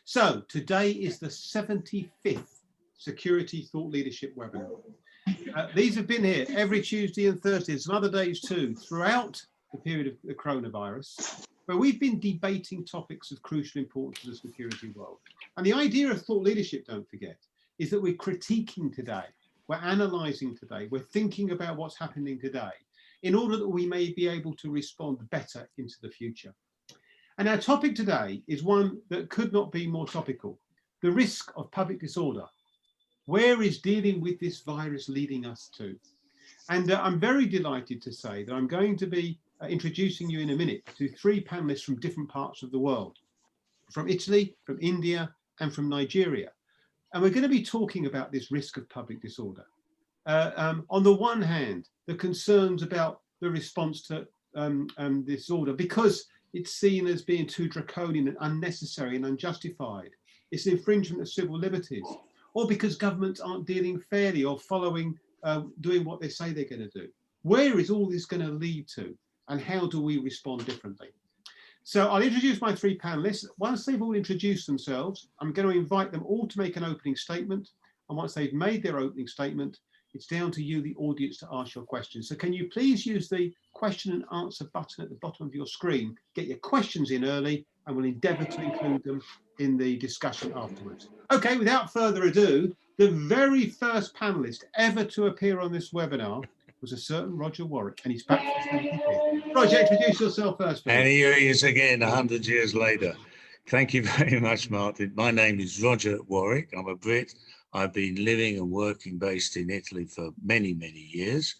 So today is the 75th Security Thought Leadership webinar. These have been here every Tuesday and Thursday, some other days too, throughout the period of the coronavirus, where we've been debating topics of crucial importance to the security world. And the idea of thought leadership, don't forget, is that we're critiquing today, we're analysing today, we're thinking about what's happening today, in order that we may be able to respond better into the future. And our topic today is one that could not be more topical: the risk of public disorder. Where is dealing with this virus leading us to? And I'm very delighted to say that I'm going to be introducing you in a minute to three panelists from different parts of the world, from Italy, from India, and from Nigeria. And we're going to be talking about this risk of public disorder. On the one hand, the concerns about the response to disorder, because it's seen as being too draconian and unnecessary and unjustified. It's an infringement of civil liberties, or because governments aren't dealing fairly or following, doing what they say they're going to do. Where is all this going to lead to, and how do we respond differently? So I'll introduce my three panelists. Once they've all introduced themselves, I'm going to invite them all to make an opening statement. And once they've made their opening statement, it's down to you, the audience, to ask your questions. So can you please use the question and answer button at the bottom of your screen, get your questions in early, and we'll endeavour to include them in the discussion afterwards. Okay, without further ado, the very first panelist ever to appear on this webinar was a certain Roger Warwick, and he's back for 75th. Roger, introduce yourself first, please. And here he is again, 100 years later. Thank you very much, Martin. My name is Roger Warwick. I'm a Brit. I've been living and working based in Italy for many, many years.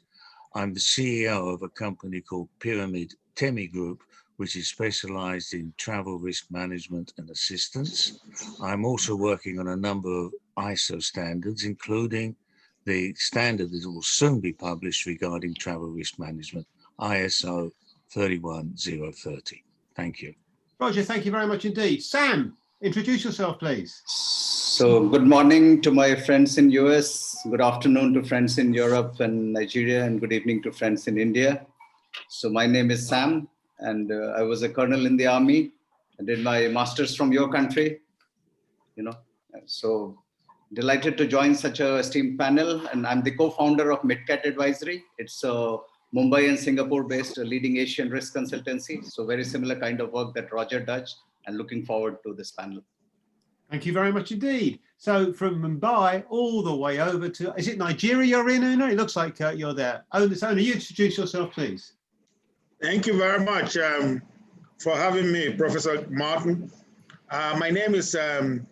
I'm the CEO of a company called Pyramid Temi Group, which is specialized in travel risk management and assistance. I'm also working on a number of ISO standards, including the standard that will soon be published regarding travel risk management, ISO 31030. Thank you. Roger, thank you very much indeed. Sam, introduce yourself, please. So good morning to my friends in US, good afternoon to friends in Europe and Nigeria, and good evening to friends in India. So my name is Sam, and I was a colonel in the army. I did my master's from your country, so delighted to join such a esteemed panel. And I'm the co-founder of MidCat Advisory. It's a Mumbai and Singapore-based leading Asian risk consultancy. So very similar kind of work that Roger does, and looking forward to this panel. Thank you very much indeed. So from Mumbai all the way over to, is it Nigeria you're in, Una? It looks like you're there. Ona, you introduce yourself, please. Thank you very much for having me, Professor Martin. My name is Ona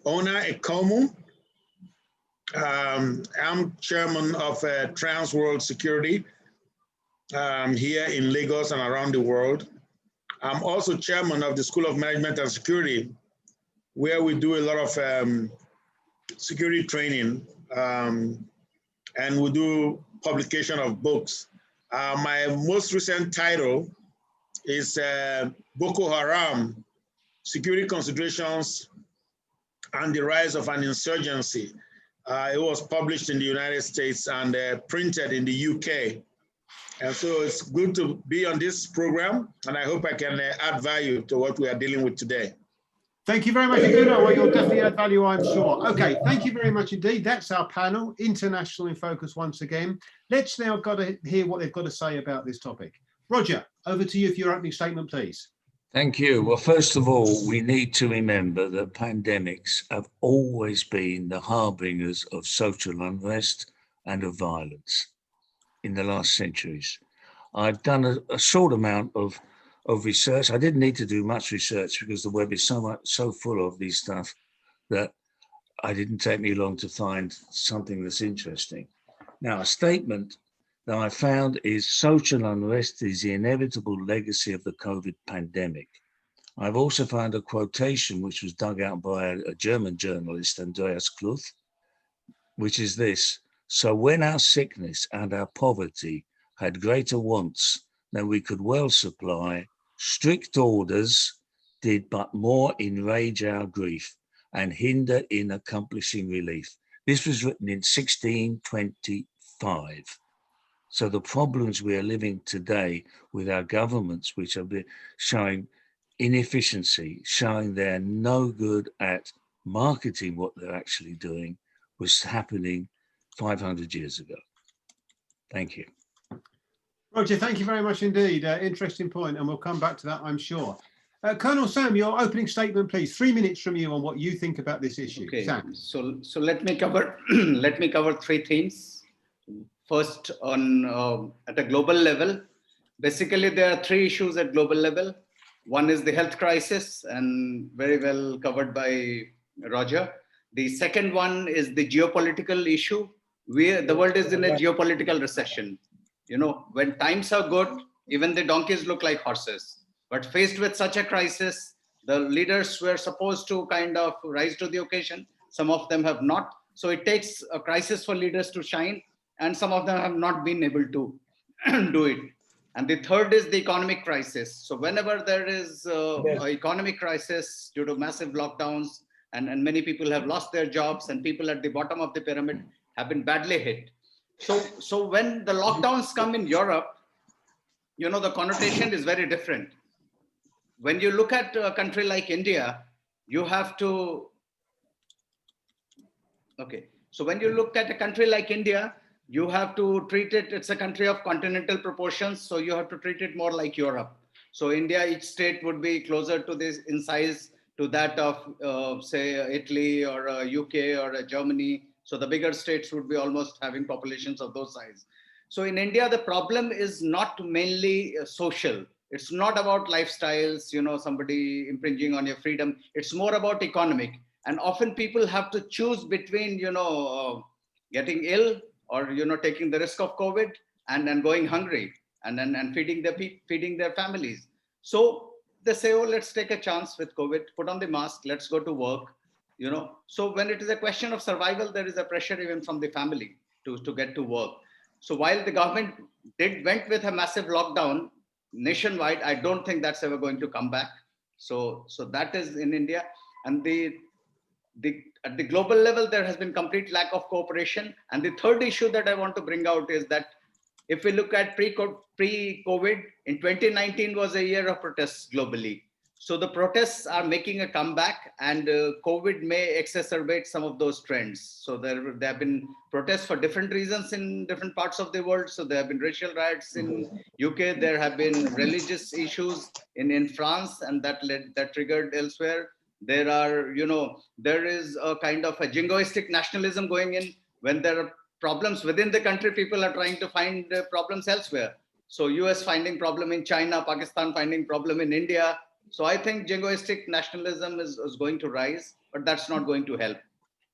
Ekomu. I'm chairman of Trans World Security here in Lagos and around the world. I'm also chairman of the School of Management and Security, where we do a lot of security training, and we do publication of books. My most recent title is Boko Haram, Security Considerations and the Rise of an Insurgency. It was published in the United States and printed in the UK. And so it's good to be on this program, and I hope I can add value to what we are dealing with today. Thank you very much indeed. Well, you'll definitely add value, I'm sure. Okay, thank you very much indeed. That's our panel, international in focus once again. Let's now hear what they've got to say about this topic. Roger, over to you for your opening statement, please. Thank you. Well, first of all, we need to remember that pandemics have always been the harbingers of social unrest and of violence in the last centuries. I've done a short amount of research. I didn't need to do much research because the web is so full of these stuff that it didn't take me long to find something that's interesting. Now, a statement that I found is social unrest is the inevitable legacy of the COVID pandemic. I've also found a quotation which was dug out by a German journalist, Andreas Kluth, which is this: "So when our sickness and our poverty had greater wants than we could well supply, strict orders did but more enrage our grief and hinder in accomplishing relief." This was written in 1625. So the problems we are living today with our governments, which have been showing inefficiency, showing they're no good at marketing what they're actually doing, was happening 500 years ago. Thank you. Roger, thank you very much indeed. Interesting point, and we'll come back to that, I'm sure. Colonel Sam, your opening statement, please. 3 minutes from you on what you think about this issue. Okay, Sam. so let me cover let me cover 3 themes. First, on at a global level, basically there are 3 issues at global level. One is the health crisis, and very well covered by Roger. The second one is the geopolitical issue. The world is in a geopolitical recession. You know, when times are good, even the donkeys look like horses. But faced with such a crisis, the leaders were supposed to kind of rise to the occasion. Some of them have not. So it takes a crisis for leaders to shine, and some of them have not been able to do it. And the third is the economic crisis. So whenever there is an economic crisis due to massive lockdowns, and many people have lost their jobs, and people at the bottom of the pyramid have been badly hit. So when the lockdowns come in Europe, you know, the connotation is very different. When you look at a country like India, you have to, okay. So when you look at a country like India, you have to treat it, it's a country of continental proportions. So you have to treat it more like Europe. So India, each state would be closer to this in size to that of say Italy or UK or Germany. So the bigger states would be almost having populations of those size. So in India, the problem is not mainly social. It's not about lifestyles, you know, somebody impinging on your freedom. It's more about economic. And often people have to choose between, you know, getting ill or, you know, taking the risk of COVID and then going hungry and feeding their families. So they say, oh, let's take a chance with COVID, put on the mask, let's go to work. You know, so when it is a question of survival, there is a pressure even from the family to get to work. So while the government went with a massive lockdown nationwide, I don't think that's ever going to come back. So that is in India. And at the global level, there has been complete lack of cooperation. And the third issue that I want to bring out is that if we look at pre-COVID, in 2019 was a year of protests globally. So the protests are making a comeback, and COVID may exacerbate some of those trends. So there have been protests for different reasons in different parts of the world. So there have been racial riots in UK. There have been religious issues in France, and that triggered elsewhere. There are, you know, there is a kind of a jingoistic nationalism going in. When there are problems within the country, people are trying to find problems elsewhere. So US finding problem in China, Pakistan finding problem in India. So I think jingoistic nationalism is going to rise, but that's not going to help.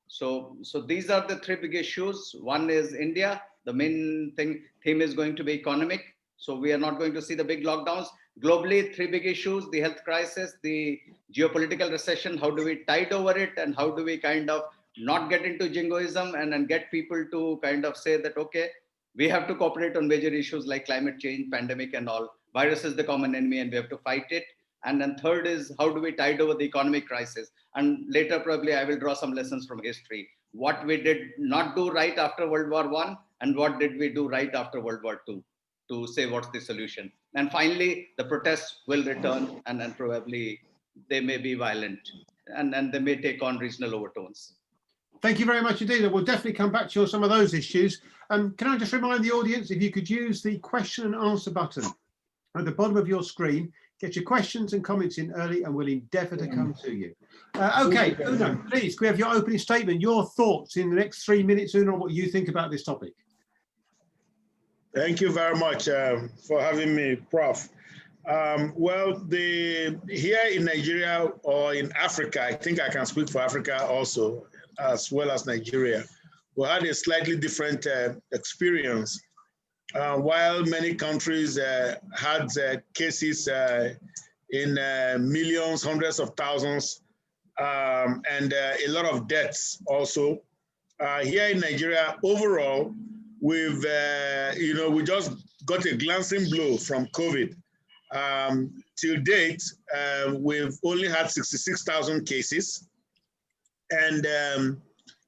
So these are the 3 big issues. One is India. The main theme is going to be economic. So we are not going to see the big lockdowns. Globally, 3 big issues: the health crisis, the geopolitical recession. How do we tide over it, and how do we kind of not get into jingoism and get people to kind of say that, okay, we have to cooperate on major issues like climate change, pandemic and all. Virus is the common enemy and we have to fight it. And then third is, how do we tide over the economic crisis? And later, probably I will draw some lessons from history. What we did not do right after World War I, and what did we do right after World War II to say what's the solution. And finally, the protests will return, and then probably they may be violent, and they may take on regional overtones. Thank you very much indeed. We'll definitely come back to you on some of those issues. Can I just remind the audience, if you could use the question and answer button at the bottom of your screen, get your questions and comments in early, and we'll endeavour to come to you. Okay, Uno, please, can we have your opening statement, your thoughts in the next 3 minutes, Uno, on what you think about this topic? Thank you very much for having me, Prof. Well, here in Nigeria or in Africa, I think I can speak for Africa also, as well as Nigeria, we had a slightly different experience. While many countries had cases in millions, hundreds of thousands, and a lot of deaths also. Here in Nigeria, overall, we just got a glancing blow from COVID. Till date, we've only had 66,000 cases, and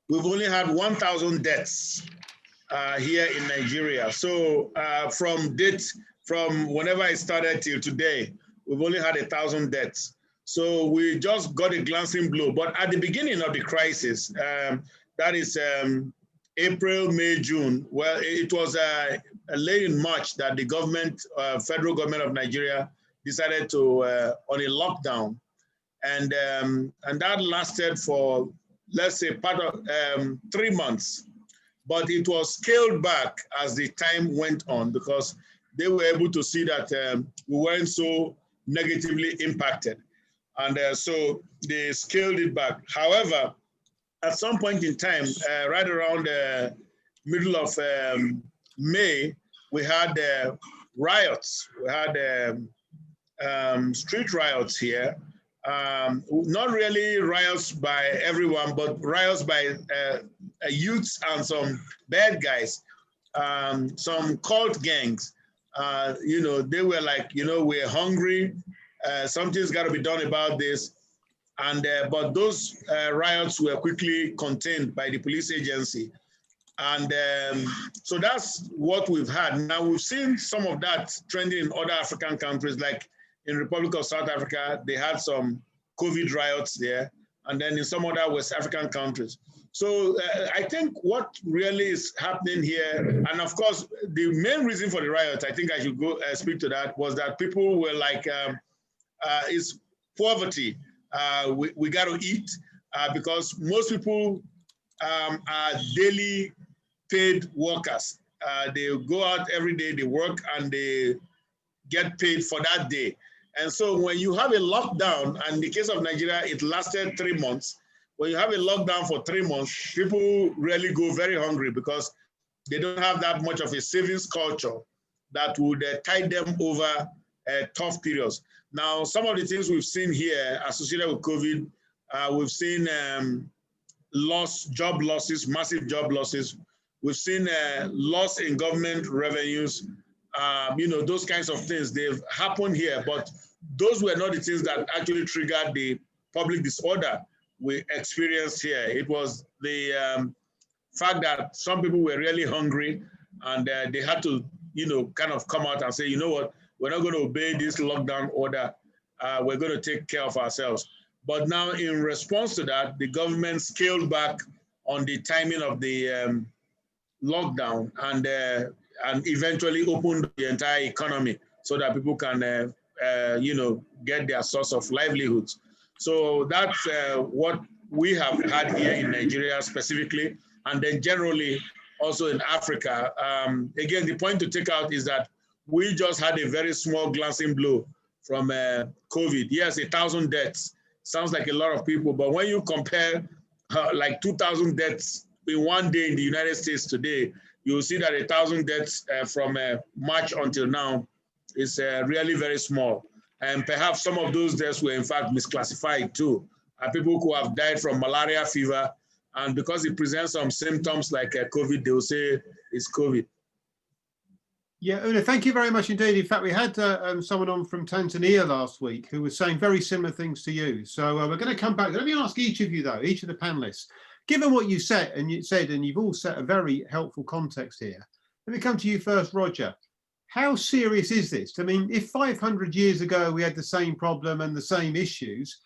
we've only had 1,000 deaths here in Nigeria. So from whenever I started till today, we've only had 1,000 deaths. So we just got a glancing blow. But at the beginning of the crisis, that is April, May, June, well, it was late in March that the government, federal government of Nigeria decided to, on a lockdown. And that lasted for, let's say, part of 3 months. But it was scaled back as the time went on because they were able to see that we weren't so negatively impacted. And so they scaled it back. However, at some point in time, right around the middle of May, we had riots. We had street riots here. Not really riots by everyone, but riots by youths and some bad guys, some cult gangs. You know, they were like, you know, we're hungry. Something's got to be done about this. And but those riots were quickly contained by the police agency. And so that's what we've had. Now we've seen some of that trending in other African countries, like in Republic of South Africa, they had some COVID riots there, and then in some other West African countries. So I think what really is happening here, and of course, the main reason for the riots, I think I should go speak to that, was that people were like, it's poverty. We got to eat because most people are daily paid workers. They go out every day, they work, and they get paid for that day. And so when you have a lockdown, and in the case of Nigeria, it lasted 3 months. When you have a lockdown for 3 months, people really go very hungry because they don't have that much of a savings culture that would tide them over tough periods. Now, some of the things we've seen here associated with COVID, we've seen job losses, massive job losses. We've seen loss in government revenues. You know, those kinds of things, they've happened here, but those were not the things that actually triggered the public disorder we experienced here. It was the fact that some people were really hungry and they had to, you know, kind of come out and say, you know what, we're not going to obey this lockdown order. We're going to take care of ourselves. But now in response to that, the government scaled back on the timing of the lockdown and eventually opened the entire economy so that people can, you know, get their source of livelihoods. So that's what we have had here in Nigeria specifically, and then generally also in Africa. Again, the point to take out is that we just had a very small glancing blow from COVID. Yes, 1,000 deaths. Sounds like a lot of people, but when you compare like 2,000 deaths in one day in the United States today, you'll see that 1,000 deaths from March until now is really very small. And perhaps some of those deaths were in fact misclassified too. People who have died from malaria fever, and because it presents some symptoms like COVID, they will say it's COVID. Yeah, Una, thank you very much indeed. In fact, we had someone on from Tanzania last week who was saying very similar things to you. So we're going to come back. Let me ask each of you, though, each of the panelists, given what you said, and you've all set a very helpful context here. Let me come to you first, Roger. How serious is this? I mean, if 500 years ago we had the same problem and the same issues,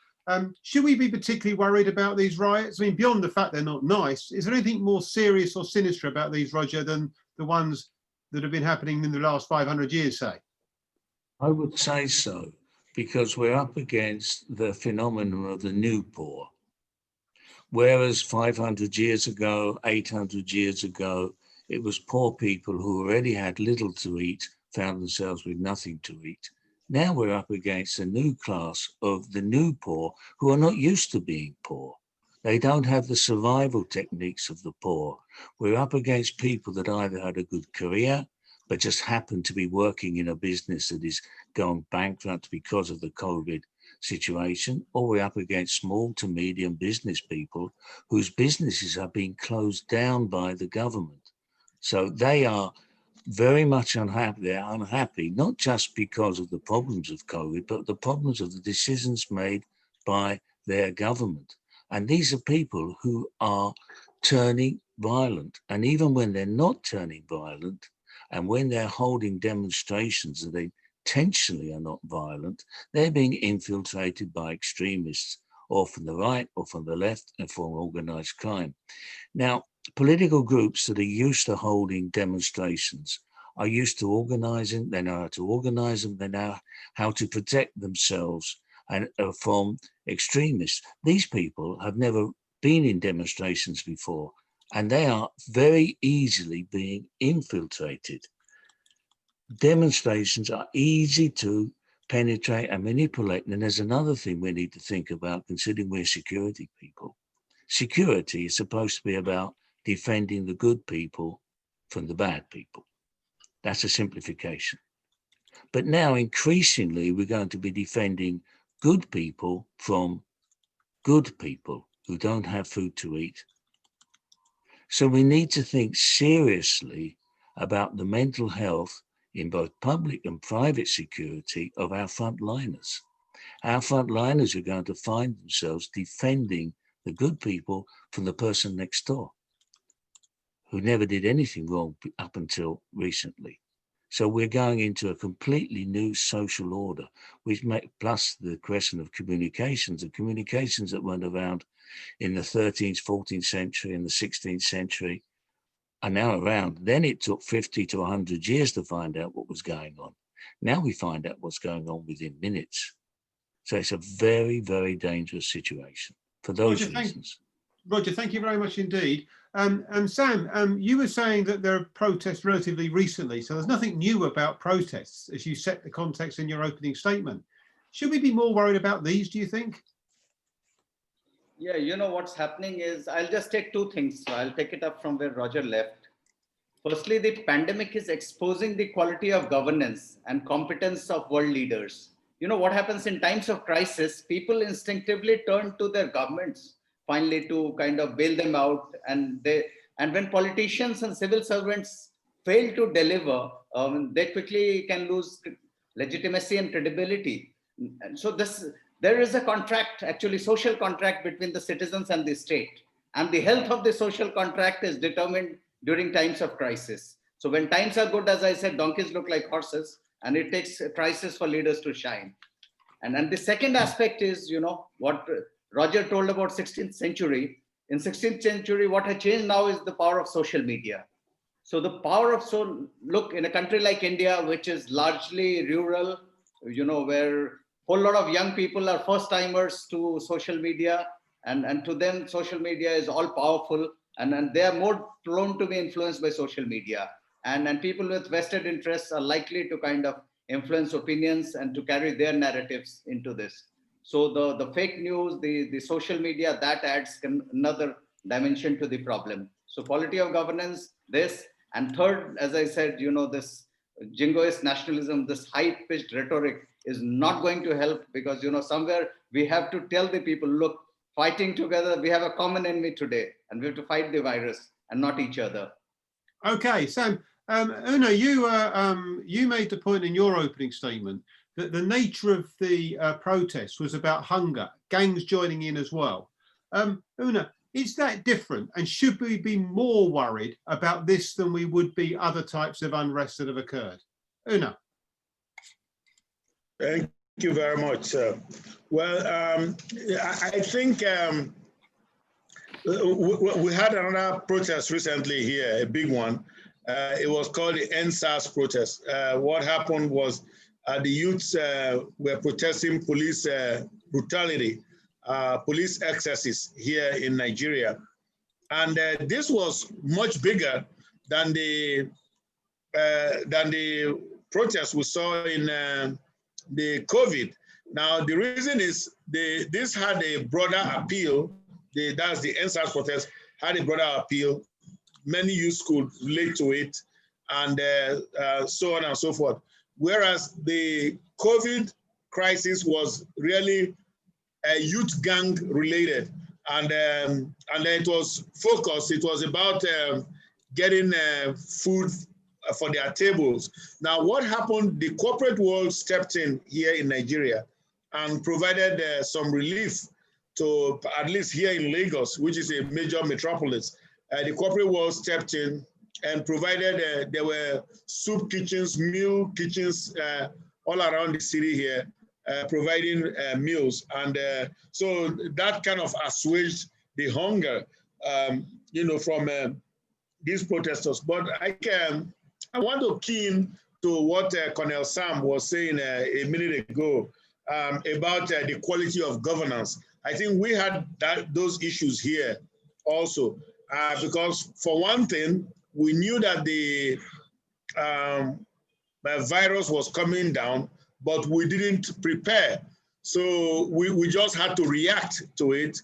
should we be particularly worried about these riots? I mean, beyond the fact they're not nice, is there anything more serious or sinister about these, Roger, than the ones that have been happening in the last 500 years, say? I would say so, because we're up against the phenomenon of the new poor. Whereas 500 years ago, 800 years ago, it was poor people who already had little to eat, found themselves with nothing to eat. Now we're up against a new class of the new poor who are not used to being poor. They don't have the survival techniques of the poor. We're up against people that either had a good career, but just happened to be working in a business that is gone bankrupt because of the COVID situation, or we're up against small to medium business people whose businesses are being closed down by the government. So they are very much unhappy. They're unhappy, not just because of the problems of COVID, but the problems of the decisions made by their government. And these are people who are turning violent. And even when they're not turning violent, and when they're holding demonstrations and they intentionally are not violent, they're being infiltrated by extremists, or from the right or from the left, and from organized crime. Now, political groups that are used to holding demonstrations are used to organizing, they know how to organize them, they know how to protect themselves and from extremists. These people have never been in demonstrations before, and they are very easily being infiltrated. Demonstrations are easy to penetrate and manipulate. And there's another thing we need to think about, considering we're security people. Security is supposed to be about defending the good people from the bad people. That's a simplification. But now increasingly, we're going to be defending good people from good people who don't have food to eat. So we need to think seriously about the mental health in both public and private security of our frontliners. Our frontliners are going to find themselves defending the good people from the person next door, who never did anything wrong up until recently. So we're going into a completely new social order, which plus the question of communications, and communications that weren't around in the 13th, 14th century and the 16th century are now around. Then it took 50 to 100 years to find out what was going on. Now we find out what's going on within minutes. So it's a very, very dangerous situation for those reasons. Roger, thank you very much indeed. Sam, you were saying that there are protests relatively recently, so there's nothing new about protests as you set the context in your opening statement. Should we be more worried about these, do you think? Yeah, you know what's happening is, I'll just take two things. So I'll take it up from where Roger left. Firstly, the pandemic is exposing the quality of governance and competence of world leaders. You know what happens in times of crisis, people instinctively turn to their governments finally to kind of bail them out. And when politicians and civil servants fail to deliver, they quickly can lose legitimacy and credibility. And so there is a contract, actually social contract between the citizens and the state. And the health of the social contract is determined during times of crisis. So when times are good, as I said, donkeys look like horses, and it takes a crisis for leaders to shine. And the second aspect is, you know, what Roger told about 16th century. In 16th century, what has changed now is the power of social media. So the power of, look, in a country like India, which is largely rural, you know, where a whole lot of young people are first timers to social media, and to them, social media is all powerful, and they are more prone to be influenced by social media. And people with vested interests are likely to kind of influence opinions and to carry their narratives into this. So the fake news, the social media, that adds another dimension to the problem. So quality of governance, this, and third, as I said, you know, this jingoist nationalism, this high-pitched rhetoric is not going to help, because, you know, somewhere we have to tell the people, look, fighting together, we have a common enemy today, and we have to fight the virus and not each other. Okay, Sam, Una, you made the point in your opening statement that the nature of the protest was about hunger, gangs joining in as well. Una, is that different? And should we be more worried about this than we would be other types of unrest that have occurred? Una. Thank you very much. Well, I think we had another protest recently here, a big one. It was called the NSAS protest. What happened was the youths were protesting police brutality, police excesses here in Nigeria. And this was much bigger than the protests we saw in the COVID. Now, the reason is this had a broader appeal. That's the NSAS protest, had a broader appeal. Many youths could relate to it, and so on and so forth. Whereas the COVID crisis was really youth gang related, and it was focused. It was about getting food for their tables. Now, what happened? The corporate world stepped in here in Nigeria and provided some relief to, at least here in Lagos, which is a major metropolis. The corporate world stepped in and provided, there were soup kitchens, meal kitchens all around the city here, providing meals. And so that kind of assuaged the hunger, from these protesters. But I want to key in to what Colonel Sam was saying a minute ago about the quality of governance. I think we had those issues here also, because for one thing, we knew that the virus was coming down, but we didn't prepare. So we just had to react to it.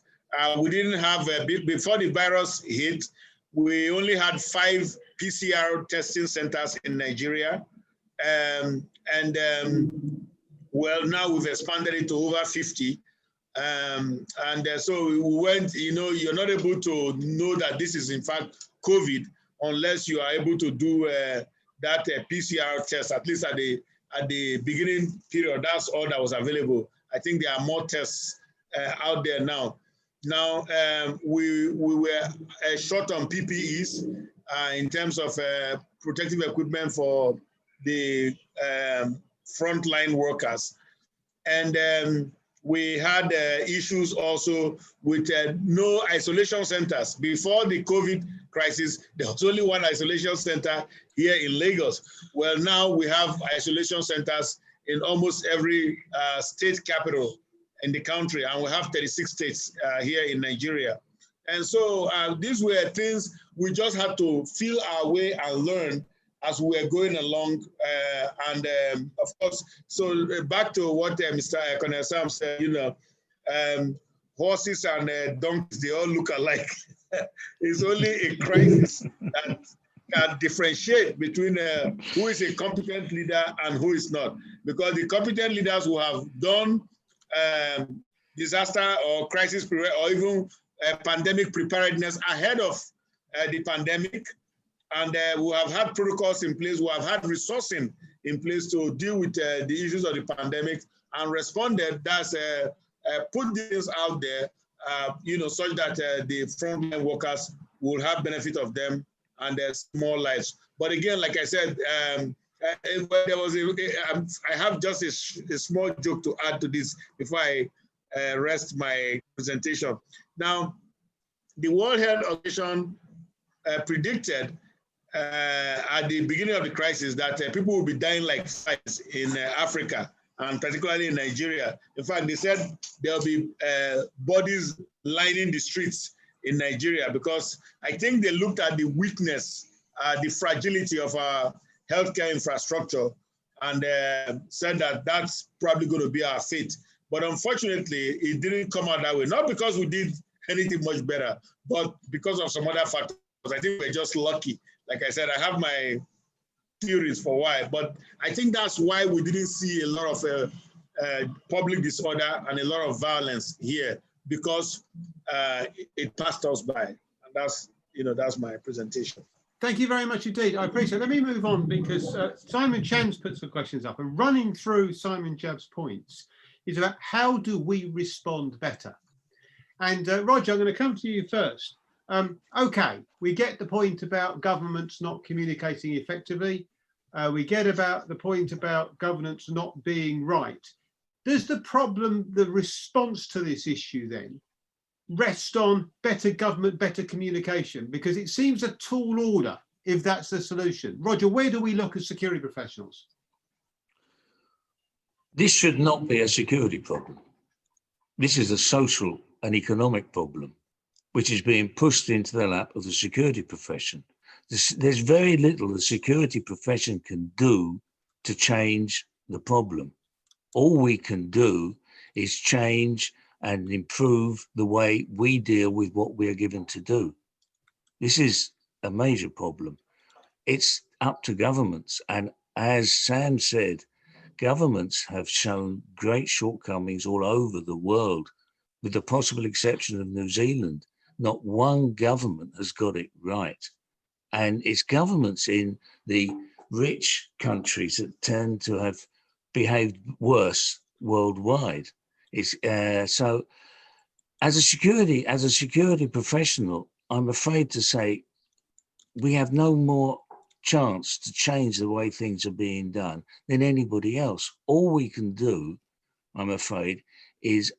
We didn't have, before the virus hit, we only had 5 PCR testing centers in Nigeria. Well, now we've expanded it to over 50. So we went, you're not able to know that this is in fact COVID unless you are able to do that PCR test, at least at the beginning period. That's all that was available. I think there are more tests out there now. Now, we were short on PPEs in terms of protective equipment for the frontline workers. And we had issues also with no isolation centers. Before the COVID crisis, there was only one isolation center here in Lagos. Well, now we have isolation centers in almost every state capital in the country, and we have 36 states here in Nigeria. And so these were things we just had to feel our way and learn as we were going along. Of course, so back to what Mr. Colonel Sam said, horses and donkeys, they all look alike. It's only a crisis that can differentiate between who is a competent leader and who is not. Because the competent leaders who have done disaster or crisis period or even pandemic preparedness ahead of the pandemic, and we have had protocols in place, we have had resourcing in place to deal with the issues of the pandemic and responded. That's put things out there, such that the frontline workers will have benefit of them and their small lives. But again, like I said, there was I have just a small joke to add to this before I rest my presentation. Now, the World Health Organization predicted at the beginning of the crisis that people will be dying like flies in Africa, and particularly in Nigeria. In fact, they said there'll be bodies lining the streets in Nigeria, because I think they looked at the weakness, the fragility of our healthcare infrastructure, and said that that's probably going to be our fate. But unfortunately, it didn't come out that way. Not because we did anything much better, but because of some other factors. I think we're just lucky. Like I said, I have my theories for why, but I think that's why we didn't see a lot of public disorder and a lot of violence here, because it passed us by. And that's my presentation. Thank you very much indeed. I appreciate it. Let me move on, because Simon Chan's put some questions up, and running through Simon Jab's points is about how do we respond better? And Roger, I'm going to come to you first. Okay, we get the point about governments not communicating effectively. We get about the point about governance not being right. Does the response to this issue then rest on better government, better communication? Because it seems a tall order if that's the solution. Roger, where do we look as security professionals? This should not be a security problem. This is a social and economic problem, which is being pushed into the lap of the security profession. There's very little the security profession can do to change the problem. All we can do is change and improve the way we deal with what we are given to do. This is a major problem. It's up to governments. And as Sam said, governments have shown great shortcomings all over the world, with the possible exception of New Zealand. Not one government has got it right. And it's governments in the rich countries that tend to have behaved worse worldwide. So as a security professional, I'm afraid to say we have no more chance to change the way things are being done than anybody else. All we can do, I'm afraid, is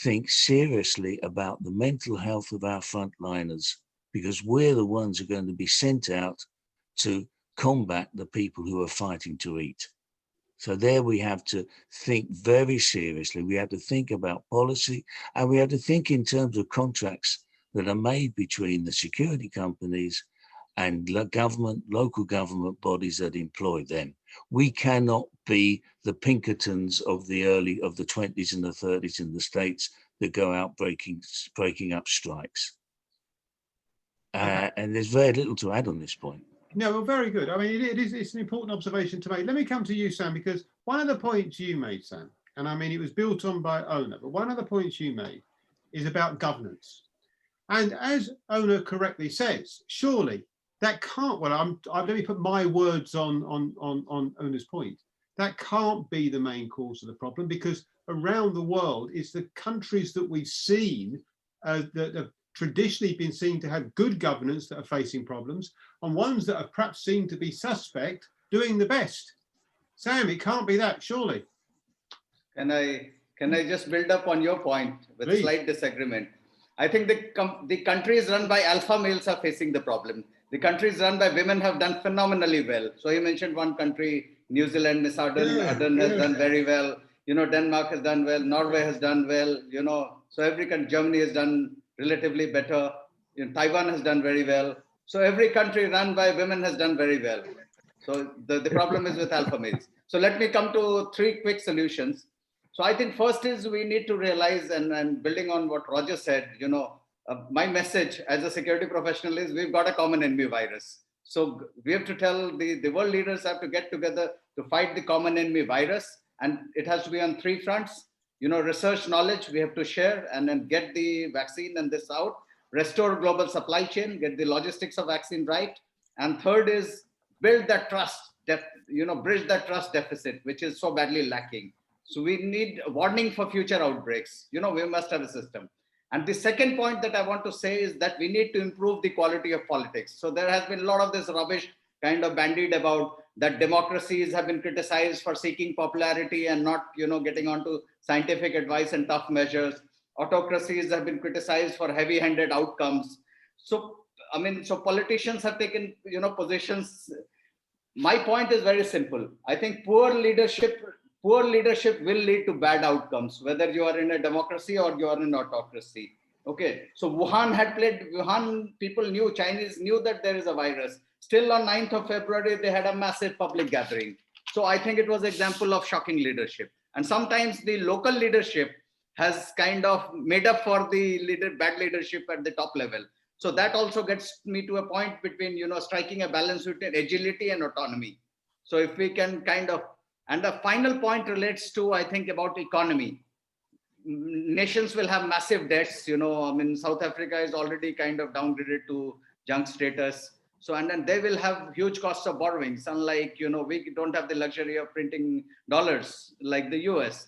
think seriously about the mental health of our frontliners, because we're the ones who are going to be sent out to combat the people who are fighting to eat. So there we have to think very seriously. We have to think about policy, and we have to think in terms of contracts that are made between the security companies and local government bodies that employ them. We cannot be the Pinkertons of the 20s and the 30s in the States that go out breaking up strikes. And there's very little to add on this point. No, well, very good. I mean, it's an important observation to make. Let me come to you, Sam, because one of the points you made, Sam, and I mean, it was built on by Ona, but one of the points you made is about governance. And as Ona correctly says, surely that can't, well, let me put my words on Ona's point. That can't be the main cause of the problem, because around the world, it's the countries that we've seen that have traditionally been seen to have good governance that are facing problems, and ones that are perhaps seen to be suspect doing the best. Sam, it can't be that, surely. Can I just build up on your point with Please. Slight disagreement? I think the countries run by alpha males are facing the problem. The countries run by women have done phenomenally well. So you mentioned one country, New Zealand, Miss Ardern has done very well. You know, Denmark has done well. Norway has done well. You know, so every country, Germany has done relatively better. You know, Taiwan has done very well. So every country run by women has done very well. So the problem is with alpha males. So let me come to 3 quick solutions. So I think first is we need to realize, and building on what Roger said, you know, my message as a security professional is we've got a common enemy virus. So we have to tell the world leaders have to get together to fight the common enemy virus. And it has to be on 3 fronts. You know, research knowledge we have to share and then get the vaccine and this out, restore global supply chain, get the logistics of vaccine right. And third is build that trust, bridge that trust deficit, which is so badly lacking. So we need a warning for future outbreaks. You know, we must have a system. And the second point that I want to say is that we need to improve the quality of politics. So there has been a lot of this rubbish kind of bandied about that democracies have been criticized for seeking popularity and not, you know, getting onto scientific advice and tough measures. Autocracies have been criticized for heavy-handed outcomes. So, I mean, so politicians have taken, you know, positions. My point is very simple. I think poor leadership will lead to bad outcomes, whether you are in a democracy or you are in autocracy. Okay, so Wuhan people knew, Chinese knew that there is a virus. Still on 9th of February, they had a massive public gathering. So I think it was an example of shocking leadership. And sometimes the local leadership has kind of made up for the bad leadership at the top level. So that also gets me to a point between, you know, striking a balance between agility and autonomy. So if we can kind of, and the final point relates to, I think, about economy. Nations will have massive debts. You know, I mean, South Africa is already kind of downgraded to junk status. So, and then they will have huge costs of borrowings, unlike, you know, we don't have the luxury of printing dollars like the US.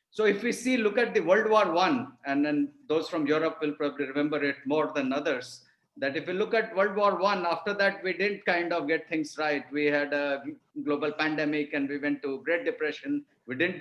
So if we look at the World War I, and then those from Europe will probably remember it more than others, that if you look at World War I, after that, we didn't kind of get things right. We had a global pandemic and we went to Great Depression. We didn't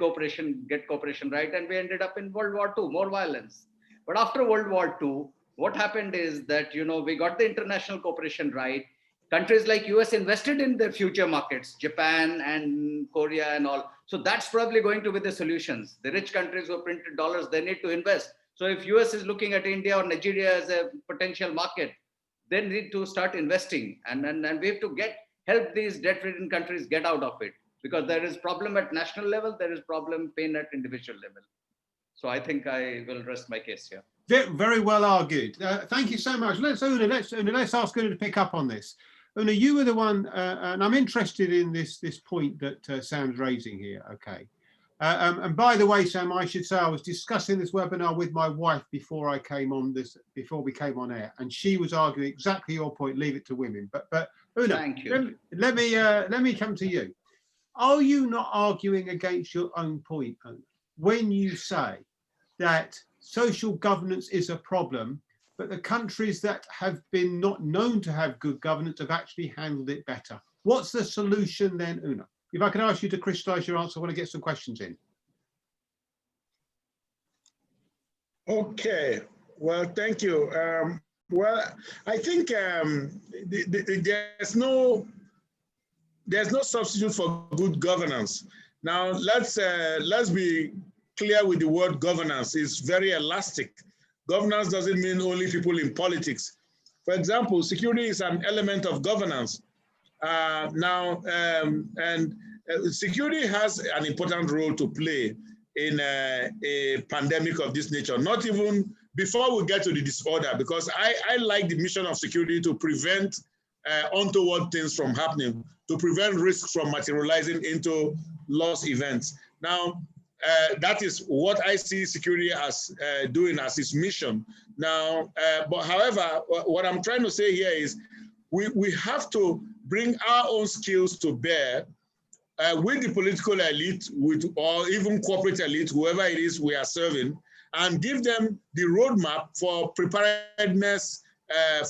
get cooperation right. And we ended up in World War II, more violence. But after World War II, what happened is that, you know, we got the international cooperation right. Countries like US invested in their future markets, Japan and Korea and all. So that's probably going to be the solutions. The rich countries who printed dollars, they need to invest. So if US is looking at India or Nigeria as a potential market, they need to start investing. And we have to help these debt-ridden countries get out of it, because there is problem at national level, there is pain at individual level. So I think I will rest my case here. Very well argued. Thank you so much. Let's ask Una to pick up on this. Una, you were the one, and I'm interested in this point that Sam's raising here. Okay. And by the way, Sam, I should say I was discussing this webinar with my wife before we came on air, and she was arguing exactly your point. Leave it to women. But Una, thank you. Let me come to you. Are you not arguing against your own point, Una, when you say that social governance is a problem, but the countries that have been not known to have good governance have actually handled it better. What's the solution then, Una? If I can ask you to crystallize your answer, I want to get some questions in. Okay, well, thank you. Well, I think there's no substitute for good governance. Now, let's be clear with the word governance. It's very elastic. Governance doesn't mean only people in politics. For example, security is an element of governance. Security has an important role to play in a pandemic of this nature, not even before we get to the disorder, because I like the mission of security to prevent untoward things from happening, to prevent risks from materializing into loss events. Now, that is what I see security as doing as its mission. Now, but however, what I'm trying to say here is we have to bring our own skills to bear with the political elite, or even corporate elite, whoever it is we are serving, and give them the roadmap for preparedness,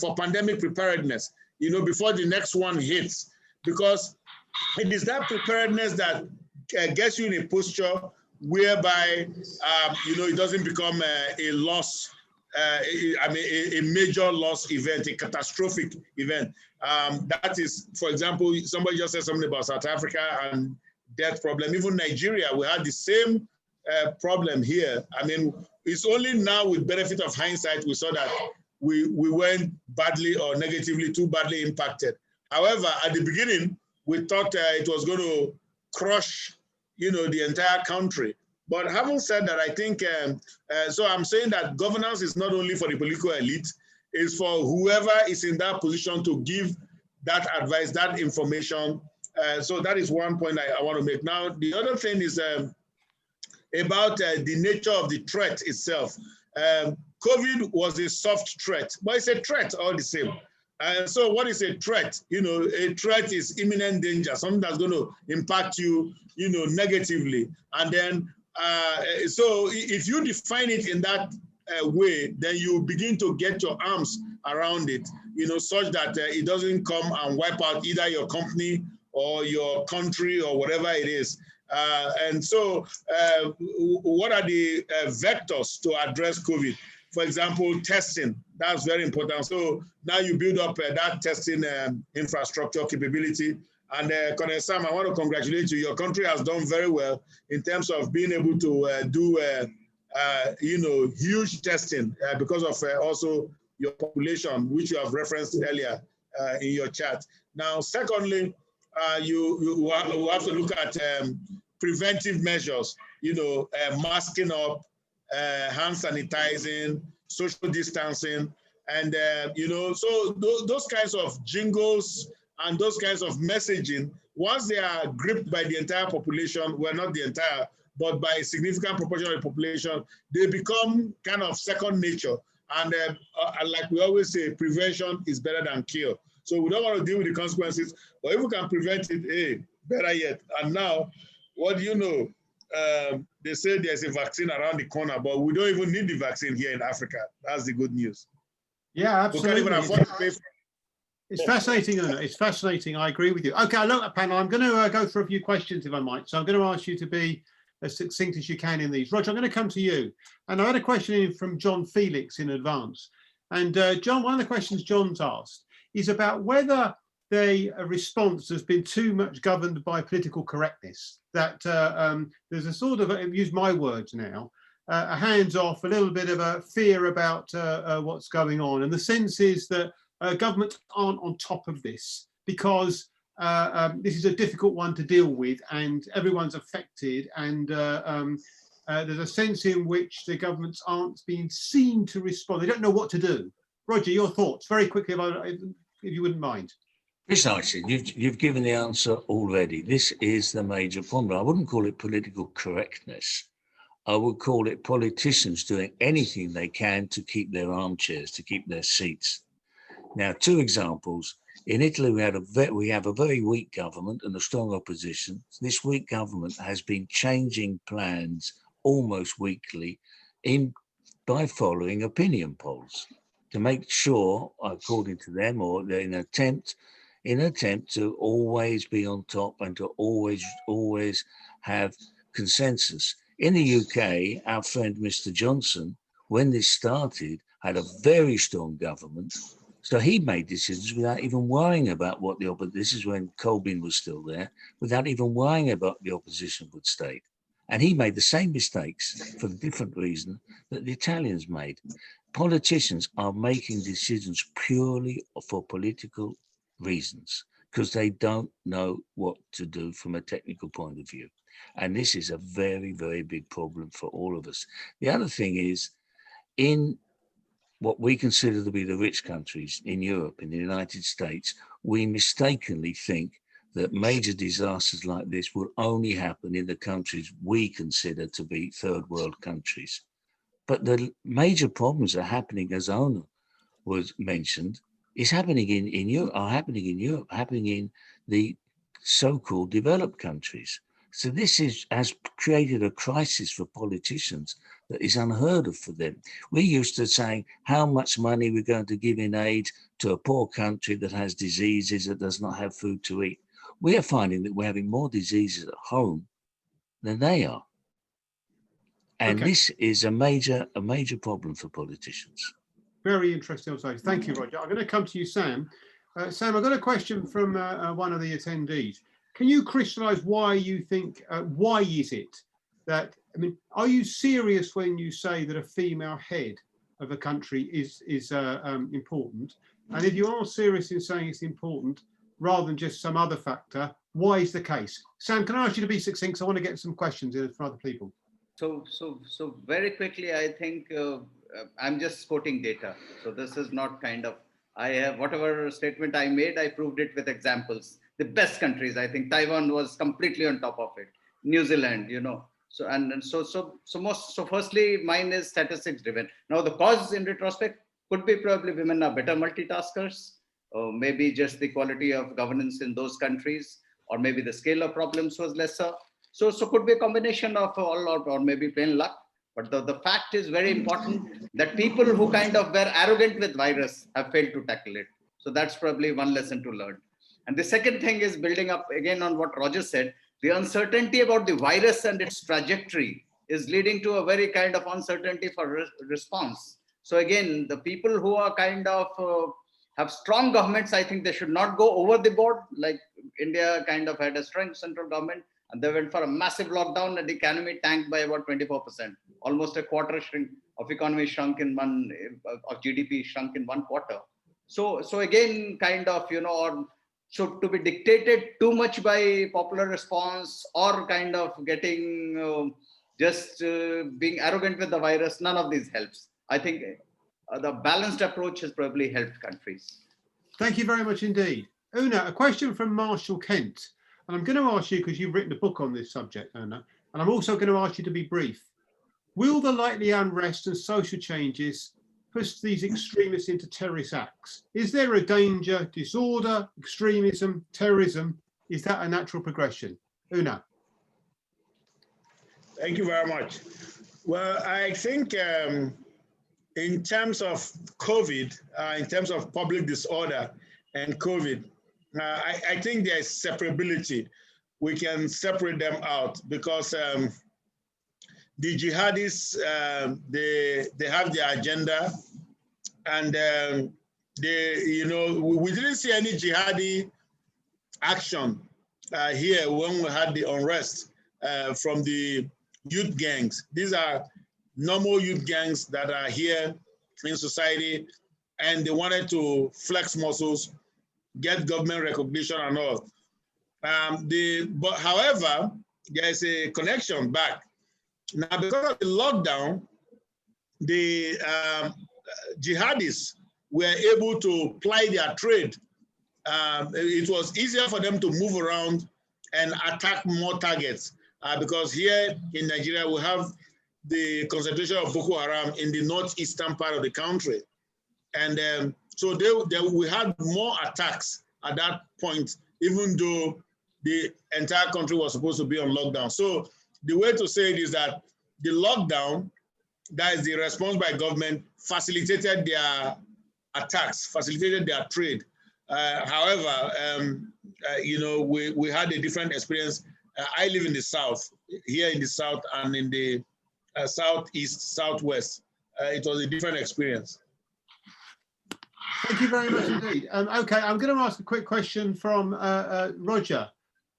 for pandemic preparedness, before the next one hits. Because it is that preparedness that gets you in a posture whereby, it doesn't become a loss, a major loss event, a catastrophic event. That is, for example, somebody just said something about South Africa and death problem. Even Nigeria, we had the same problem here. I mean, it's only now with benefit of hindsight we saw that we weren't badly or negatively too badly impacted. However, at the beginning, we thought it was going to crush, the entire country. But having said that, I think, so I'm saying that governance is not only for the political elite, it's for whoever is in that position to give that advice, that information. So that is one point I want to make. Now, the other thing is about the nature of the threat itself. COVID was a soft threat, but it's a threat all the same. And so what is a threat? A threat is imminent danger, something that's going to impact you, negatively. And then, so if you define it in that way, then you begin to get your arms around it, such that it doesn't come and wipe out either your company or your country or whatever it is. And so what are the vectors to address COVID? For example, testing, that's very important. So now you build up that testing infrastructure capability. And Colonel Sam, I want to congratulate you. Your country has done very well in terms of being able to do, huge testing because of also your population, which you have referenced earlier in your chat. Now, secondly, you have to look at preventive measures, masking up, hand sanitizing, social distancing, and, so those kinds of jingles and those kinds of messaging, once they are gripped by the entire population, well, not the entire, but by a significant proportion of the population, they become kind of second nature. And like we always say, prevention is better than cure. So we don't want to deal with the consequences, but if we can prevent it, hey, better yet. And now, what do you know? They say there's a vaccine around the corner, but we don't even need the vaccine here in Africa. That's the good news. Yeah, absolutely. We can't even afford to pay for it. It's fascinating, Una. It's fascinating. I agree with you. Okay, look, panel, I'm going to go through a few questions, if I might. So I'm going to ask you to be as succinct as you can in these. Roger, I'm going to come to you. And I had a question in from John Felix in advance. And John, one of the questions John's asked is about whether the response has been too much governed by political correctness, that there's a sort of, use my words now, a hands-off, a little bit of a fear about what's going on. And the sense is that governments aren't on top of this because this is a difficult one to deal with and everyone's affected, and there's a sense in which the governments aren't being seen to respond. They don't know what to do. Roger, your thoughts very quickly, if you wouldn't mind. Precisely, you've given the answer already. This is the major problem. I wouldn't call it political correctness. I would call it politicians doing anything they can to keep their armchairs, to keep their seats. Now, two examples. In Italy, we have a very weak government and a strong opposition. This weak government has been changing plans almost weekly by following opinion polls. to make sure, according to them, or in an attempt to always be on top and to always have consensus. In the UK, our friend Mr. Johnson, when this started, had a very strong government. So he made decisions without even worrying about what the opposition, this is when Corbyn was still there, without even worrying about the opposition would state. And he made the same mistakes for a different reason that the Italians made. Politicians are making decisions purely for political reasons because they don't know what to do from a technical point of view. And this is a very, very big problem for all of us. The other thing is, in what we consider to be the rich countries in Europe, in the United States, we mistakenly think that major disasters like this will only happen in the countries we consider to be third world countries. But the major problems are happening, as Ona was mentioned, is happening in Europe, happening in the so-called developed countries. So this has created a crisis for politicians that is unheard of for them. We're used to saying how much money we're going to give in aid to a poor country that has diseases, that does not have food to eat. We are finding that we're having more diseases at home than they are. And this is a major problem for politicians. Very interesting also. Thank you, Roger. I'm going to come to you, Sam. Sam, I've got a question from one of the attendees. Can you crystallize why you think, why is it that, I mean, are you serious when you say that a female head of a country is important? And if you are serious in saying it's important, rather than just some other factor, why is the case? Sam, can I ask you to be succinct? So I want to get some questions in from other people. So very quickly, I think I'm just quoting data. So this is not kind of, I have whatever statement I made, I proved it with examples. The best countries, I think Taiwan was completely on top of it. New Zealand, you know. So firstly, mine is statistics driven. Now the cause in retrospect could be probably women are better multitaskers, or maybe just the quality of governance in those countries, or maybe the scale of problems was lesser. So could be a combination of all, or maybe plain luck. But the fact is very important that people who kind of were arrogant with virus have failed to tackle it. So that's probably one lesson to learn. And the second thing is building up again on what Roger said, the uncertainty about the virus and its trajectory is leading to a very kind of uncertainty for response. So again, the people who are kind of have strong governments, I think they should not go over the board. Like India kind of had a strong central government and they went for a massive lockdown and the economy tanked by about 24%. Almost a quarter shrink of economy shrunk in one, of GDP shrunk in 1 quarter. So again, kind of, you know, or so to be dictated too much by popular response or kind of getting being arrogant with the virus, none of these helps. I think the balanced approach has probably helped countries. Thank you very much indeed. Una, a question from Marshall Kent. And I'm going to ask you, because you've written a book on this subject, Una, and I'm also going to ask you to be brief. Will the likely unrest and social changes push these extremists into terrorist acts? Is there a danger, disorder, extremism, terrorism? Is that a natural progression? Una. Thank you very much. Well, I think in terms of COVID, in terms of public disorder and COVID, I think there is separability. We can separate them out because the jihadists, they have their agenda, and you know, we didn't see any jihadi action here when we had the unrest from the youth gangs. These are normal youth gangs that are here in society, and they wanted to flex muscles, get government recognition and all. But however, there is a connection back. Now, because of the lockdown, the jihadists were able to ply their trade. It was easier for them to move around and attack more targets because here in Nigeria, we have the concentration of Boko Haram in the northeastern part of the country. And so we had more attacks at that point, even though the entire country was supposed to be on lockdown. So the way to say it is that the lockdown, that is the response by government, facilitated their attacks, facilitated their trade. However, we had a different experience. I live in the South, here in the South and in the Southeast, Southwest. It was a different experience. Thank you very much indeed. Okay, I'm going to ask a quick question from Roger.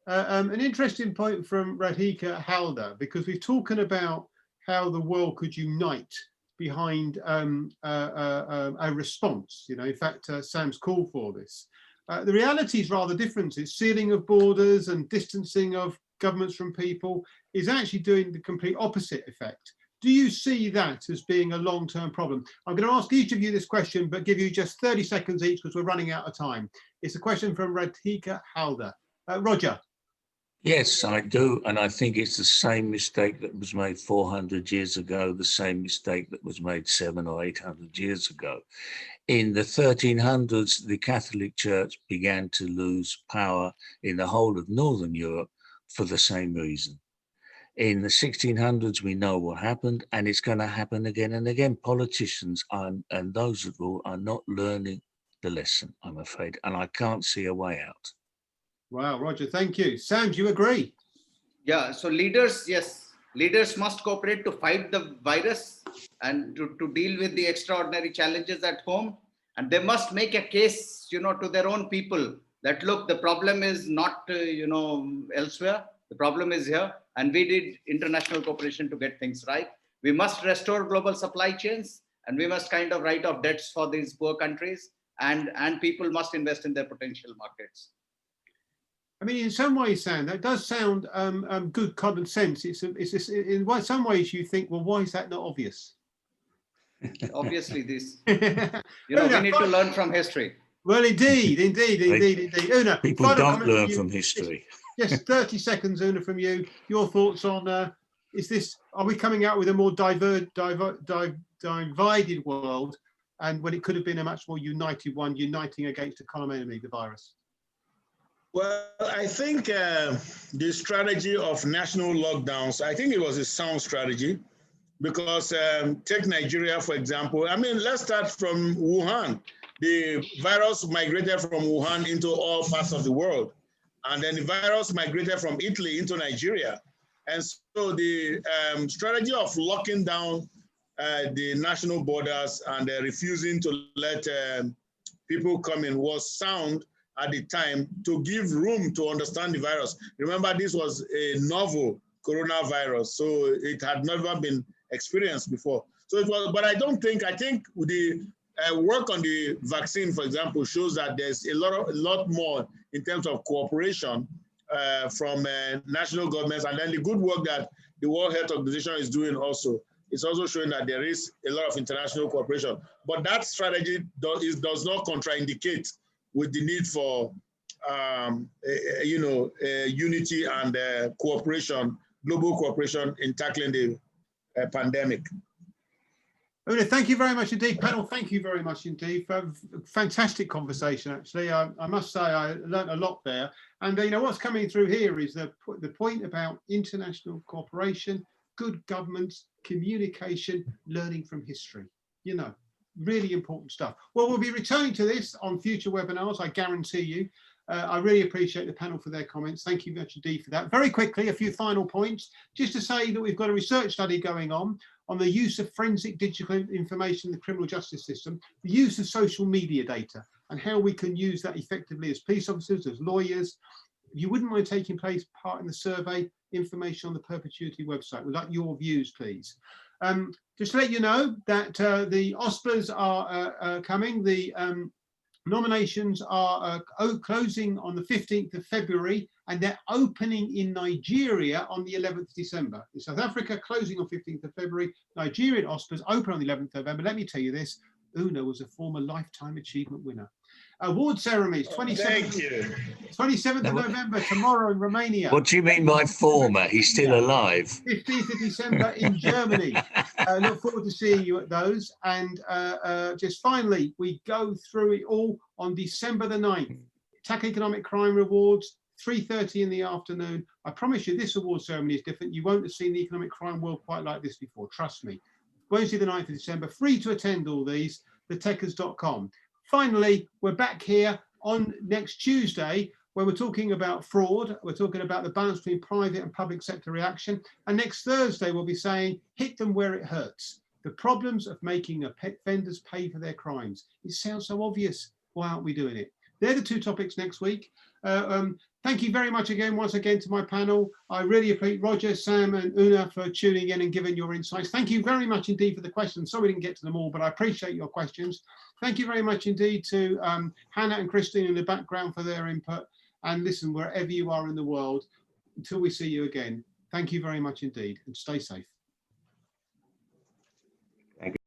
An interesting point from Radhika Halder, because we're talking about how the world could unite behind a response. In fact, Sam's called for this. The reality is rather different. It's sealing of borders and distancing of governments from people is actually doing the complete opposite effect. Do you see that as being a long-term problem? I'm going to ask each of you this question, but give you just 30 seconds each because we're running out of time. It's a question from Radhika Halder. Roger. Yes, I do. And I think it's the same mistake that was made 400 years ago, the same mistake that was made 700 or 800 years ago. In the 1300s, the Catholic Church began to lose power in the whole of Northern Europe for the same reason. In the 1600s, we know what happened, and it's going to happen again and again. Politicians and those that rule are not learning the lesson, I'm afraid, and I can't see a way out. Wow, Roger, thank you. Sam, do you agree? Yeah, so leaders, yes, leaders must cooperate to fight the virus and to deal with the extraordinary challenges at home. And they must make a case, to their own people that, look, the problem is not, elsewhere. The problem is here. And we need international cooperation to get things right. We must restore global supply chains, and we must kind of write off debts for these poor countries. And people must invest in their potential markets. I mean, in some ways, Sam, that does sound good common sense. In some ways you think, well, why is that not obvious? Obviously, this, we need to learn from history. Well, indeed. Una, people don't learn from history. Just 30 seconds, Una, from you. Your thoughts on, are we coming out with a more divided world, and when it could have been a much more united one, uniting against a common enemy, the virus? Well, I think the strategy of national lockdowns, I think it was a sound strategy because take Nigeria, for example. I mean, let's start from Wuhan. The virus migrated from Wuhan into all parts of the world. And then the virus migrated from Italy into Nigeria. And so the strategy of locking down the national borders and refusing to let people come in was sound at the time to give room to understand the virus. Remember, this was a novel coronavirus, so it had never been experienced before. So it was, but I think the work on the vaccine, for example, shows that there's a lot more in terms of cooperation from national governments, and then the good work that the World Health Organization is doing also. It's also showing that there is a lot of international cooperation. But that strategy does not contraindicate with the need for unity and cooperation, global cooperation in tackling the pandemic. Una, thank you very much indeed. Panel, thank you very much indeed for a fantastic conversation, actually. I must say I learned a lot there. And what's coming through here is the point about international cooperation, good governance, communication, learning from history. Really important stuff. Well, we'll be returning to this on future webinars, I guarantee you. I really appreciate the panel for their comments. Thank you much indeed for that. Very quickly, a few final points, just to say that we've got a research study going on the use of forensic digital information in the criminal justice system, the use of social media data, and how we can use that effectively as police officers, as lawyers. If you wouldn't mind taking part in the survey, information on the Perpetuity website. We'd like your views, please. Just to let you know that the OSPAs are coming. The nominations are closing on the 15th of February, and they're opening in Nigeria on the 11th of December. In South Africa, closing on 15th of February. Nigerian OSPAs open on the 11th of November. Let me tell you this, Una was a former Lifetime Achievement winner. Award ceremonies, 27th of November, tomorrow in Romania. What do you mean by former? He's still alive. 15th of December in Germany. Look forward to seeing you at those. And just finally, we go through it all on December the 9th. Tackle Economic Crime Rewards, 3:30 in the afternoon. I promise you this award ceremony is different. You won't have seen the economic crime world quite like this before, trust me. Wednesday the 9th of December, free to attend all these, thetechers.com. Finally, we're back here on next Tuesday, where we're talking about fraud. We're talking about the balance between private and public sector reaction. And next Thursday, we'll be saying, hit them where it hurts. The problems of making offenders pay for their crimes. It sounds so obvious. Why aren't we doing it? They're the 2 topics next week. Thank you very much once again to my panel. I really appreciate Roger, Sam and Una for tuning in and giving your insights. Thank you very much indeed for the questions. Sorry we didn't get to them all, but I appreciate your questions. Thank you very much indeed to Hannah and Christine in the background for their input. And listen, wherever you are in the world, until we see you again, thank you very much indeed and stay safe.